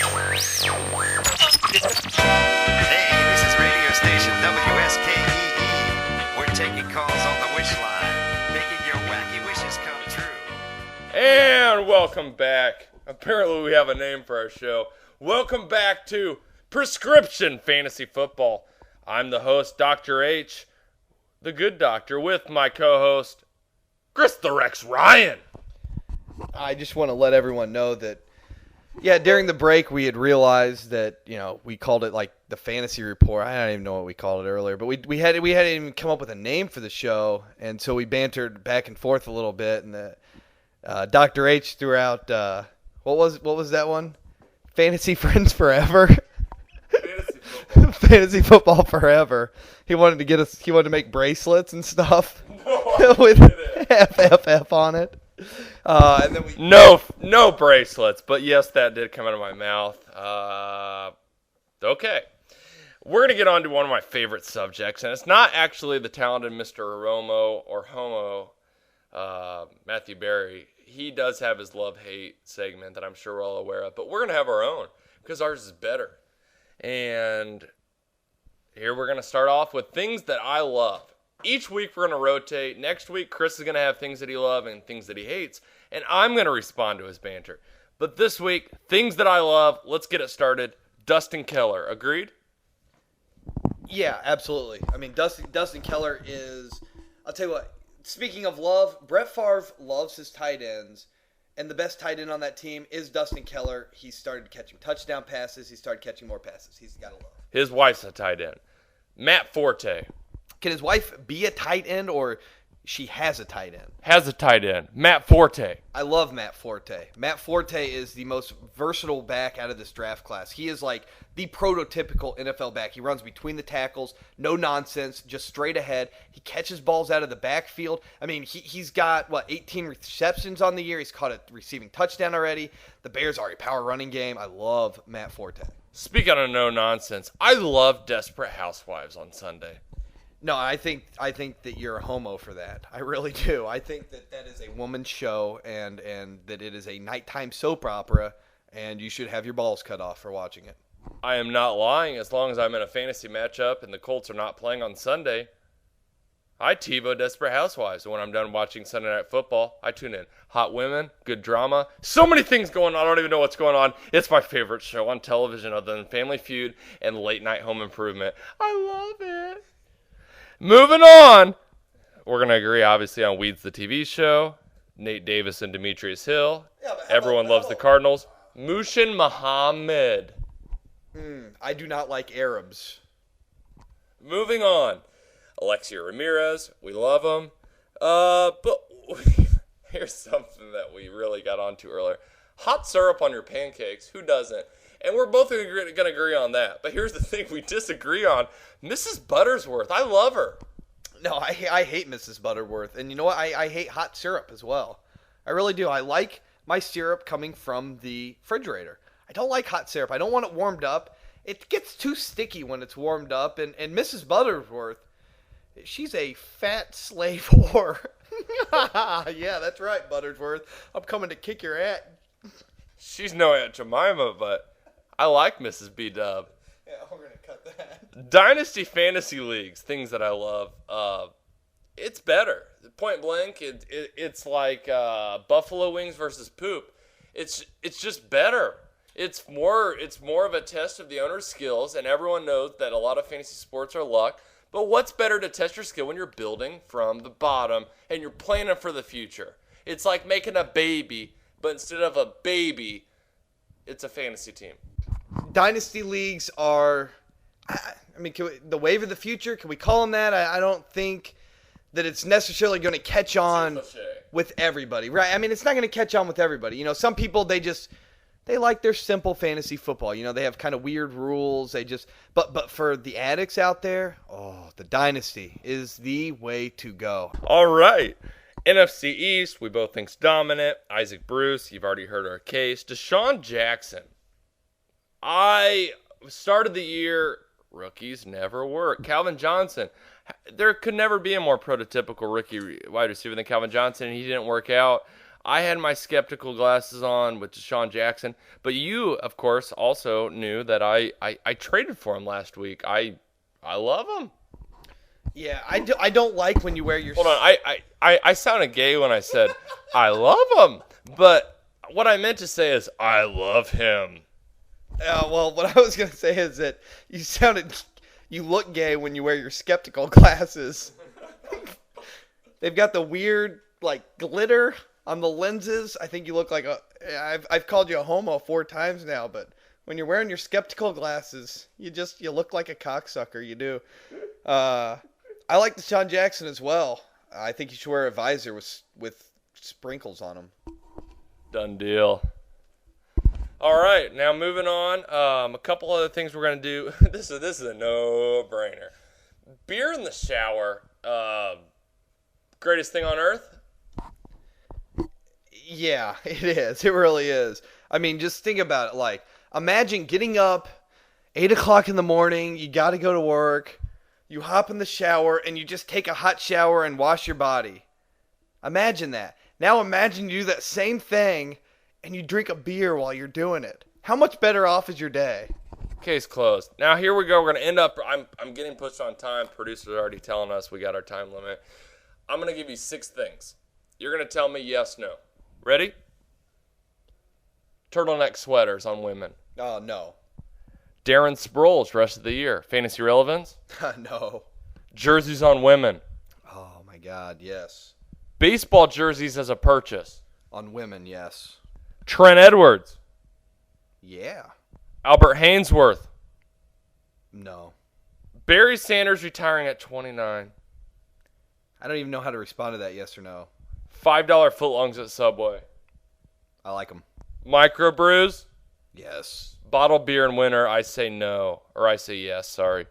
Hey, this is radio station WSKEE. We're taking calls on the wish line, making your wacky wishes come true. And welcome back. Apparently we have a name for our show. Welcome back to Prescription Fantasy Football. I'm the host, Dr. H, the good doctor, with my co-host, Chris the Rex Ryan. I just want to let everyone know that, during the break we had realized that, we called it like the fantasy report. I don't even know what we called it earlier, but we hadn't even come up with a name for the show, and so we bantered back and forth a little bit, and Dr. H threw out what was that one? Fantasy Friends Forever. Fantasy football. Fantasy football forever. He wanted to make bracelets and stuff with FFF on it. And then No bracelets, but yes, that did come out of my mouth. Okay. We're going to get on to one of my favorite subjects, and it's not actually the talented Mr. Aromo or Homo, Matthew Berry. He does have his love-hate segment that I'm sure we're all aware of, but we're going to have our own because ours is better. And here we're going to start off with things that I love. Each week we're going to rotate. Next week Chris is going to have things that he loves and things that he hates, and I'm going to respond to his banter. But this week, things that I love, let's get it started. Dustin Keller, agreed? Yeah, absolutely. I mean, Dustin Keller is, I'll tell you what, speaking of love, Brett Favre loves his tight ends, and the best tight end on that team is Dustin Keller. He started catching touchdown passes. He started catching more passes. He's got to love. His wife's a tight end. Matt Forte. Can his wife be a tight end, or she has a tight end? Has a tight end. Matt Forte. I love Matt Forte. Matt Forte is the most versatile back out of this draft class. He is like the prototypical NFL back. He runs between the tackles, no nonsense, just straight ahead. He catches balls out of the backfield. I mean, he's got, 18 receptions on the year. He's caught a receiving touchdown already. The Bears are a power running game. I love Matt Forte. Speaking of no nonsense, I love Desperate Housewives on Sunday. No, I think that you're a homo for that. I really do. I think that is a woman's show and that it is a nighttime soap opera, and you should have your balls cut off for watching it. I am not lying. As long as I'm in a fantasy matchup and the Colts are not playing on Sunday, I TiVo Desperate Housewives. And when I'm done watching Sunday Night Football, I tune in. Hot women, good drama. So many things going on. I don't even know what's going on. It's my favorite show on television other than Family Feud and Late Night Home Improvement. I love it. Moving on, we're going to agree, obviously, on Weeds, the TV show. Nate Davis and Demetrius Hill. Yeah, everyone loves the Cardinals. Mushin Muhammad. I do not like Arabs. Moving on. Alexia Ramirez. We love him. But here's something that we really got onto earlier. Hot syrup on your pancakes. Who doesn't? And we're both going to agree on that. But here's the thing we disagree on. Mrs. Buttersworth. I love her. No, I hate Mrs. Butterworth. And you know what? I hate hot syrup as well. I really do. I like my syrup coming from the refrigerator. I don't like hot syrup. I don't want it warmed up. It gets too sticky when it's warmed up. And Mrs. Butterworth, she's a fat slave whore. Yeah, that's right, Butterworth. I'm coming to kick your ass. She's no Aunt Jemima, but I like Mrs. B-Dub. Yeah, we're going to cut that. Dynasty Fantasy Leagues, things that I love. It's better. Point blank, it's like buffalo wings versus poop. It's just better. It's more of a test of the owner's skills, and everyone knows that a lot of fantasy sports are luck. But what's better to test your skill when you're building from the bottom and you're planning for the future? It's like making a baby, but instead of a baby, it's a fantasy team. Dynasty leagues are, the wave of the future, can we call them that? I don't think that it's necessarily going to catch on with everybody, right? I mean, it's not going to catch on with everybody. Some people, they like their simple fantasy football. They have kind of weird rules. But for the addicts out there, the Dynasty is the way to go. All right. NFC East, we both think's dominant. Isaac Bruce, you've already heard our case. Deshaun Jackson. I started the year, rookies never work. Calvin Johnson, there could never be a more prototypical rookie wide receiver than Calvin Johnson, and he didn't work out. I had my skeptical glasses on with Deshaun Jackson, but you, of course, also knew that I traded for him last week. I love him. Yeah, I don't like when you wear your... Hold on, I sounded gay when I said I love him, but what I meant to say is I love him. Well, what I was going to say is that you look gay when you wear your skeptical glasses. They've got the weird, glitter on the lenses. I think you look like I've called you a homo 4 times now, but when you're wearing your skeptical glasses, you look like a cocksucker. You do. I like Deshaun Jackson as well. I think you should wear a visor with sprinkles on them. Done deal. All right, now moving on. A couple other things we're gonna do. This is a no-brainer. Beer in the shower. Greatest thing on earth? Yeah, it is. It really is. I mean, just think about it. Imagine getting up 8 o'clock in the morning. You got to go to work. You hop in the shower, and you just take a hot shower and wash your body. Imagine that. Now imagine you do that same thing, and you drink a beer while you're doing it. How much better off is your day? Case closed. Now here we go. We're gonna end up. I'm getting pushed on time. Producers are already telling us we got our time limit. I'm gonna give you 6 things. You're gonna tell me yes, no. Ready? Turtleneck sweaters on women. Oh, no. Darren Sproles rest of the year. Fantasy relevance? No. Jerseys on women. Oh, my God, yes. Baseball jerseys as a purchase. On women, yes. Trent Edwards. Yeah. Albert Hainsworth. No. Barry Sanders retiring at 29. I don't even know how to respond to that, yes or no. $5 footlongs at Subway. I like them. Microbrews. Yes. Bottled beer in winter, I say no. Or I say yes, sorry.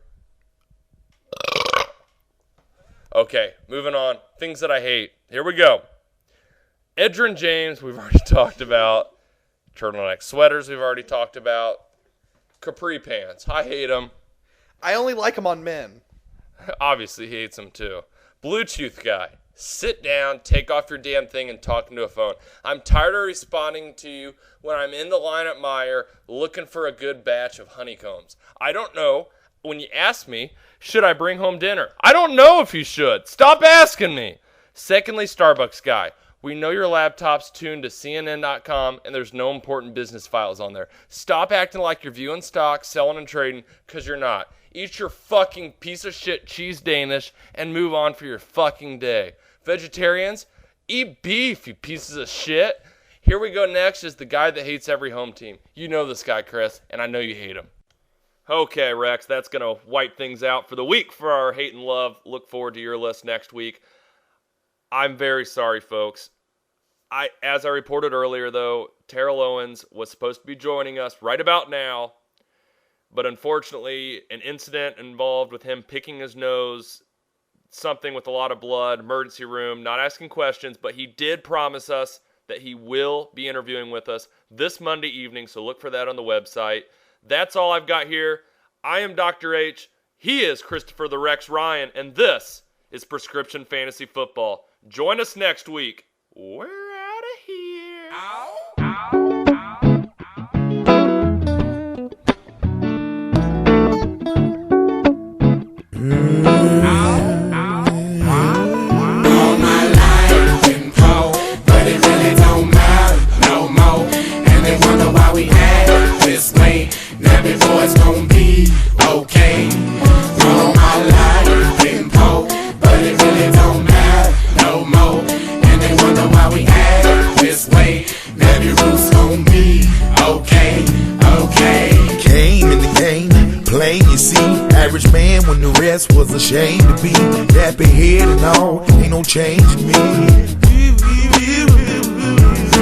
Okay, moving on. Things that I hate. Here we go. Edgerrin James, we've already talked about. Turtleneck sweaters, we've already talked about. Capri pants, I hate them. I only like them on men. Obviously, he hates them too. Bluetooth guy. Sit down, take off your damn thing, and talk into a phone. I'm tired of responding to you when I'm in the line at Meijer looking for a good batch of honeycombs. I don't know. When you ask me, should I bring home dinner? I don't know if you should. Stop asking me. Secondly, Starbucks guy. We know your laptop's tuned to CNN.com and there's no important business files on there. Stop acting like you're viewing stock, selling and trading, because you're not. Eat your fucking piece of shit cheese Danish and move on for your fucking day. Vegetarians, eat beef, you pieces of shit. Here we go next is the guy that hates every home team. You know this guy, Chris, and I know you hate him. Okay, Rex, that's going to wipe things out for the week for our hate and love. Look forward to your list next week. I'm very sorry, folks. As I reported earlier, though, Terrell Owens was supposed to be joining us right about now, but unfortunately, an incident involved with him picking his nose, something with a lot of blood, emergency room, not asking questions, but he did promise us that he will be interviewing with us this Monday evening, so look for that on the website. That's all I've got here. I am Dr. H. He is Christopher the Rex Ryan, and this is Prescription Fantasy Football. Join us next week. We're out of here. Ow, ow, ow, All my life been cold, but it really don't matter no more. And they wonder why we act this way. Now before it's gonna be okay. All my life been cold, but it really don't matter no more. And they wonder why we act this way. Now the root's gonna be okay, okay. Came in the game, plain you see. Average man when the rest was ashamed to be. Dappy head and all, ain't no change in me.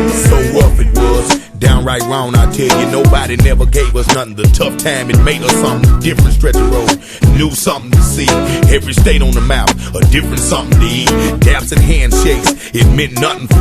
So rough it was, downright wrong, I tell you. Nobody never gave us nothing. The tough time, it made us something different. Stretch the road, new something to see. Every state on the map, a different something to eat. Daps and handshakes, it meant nothing for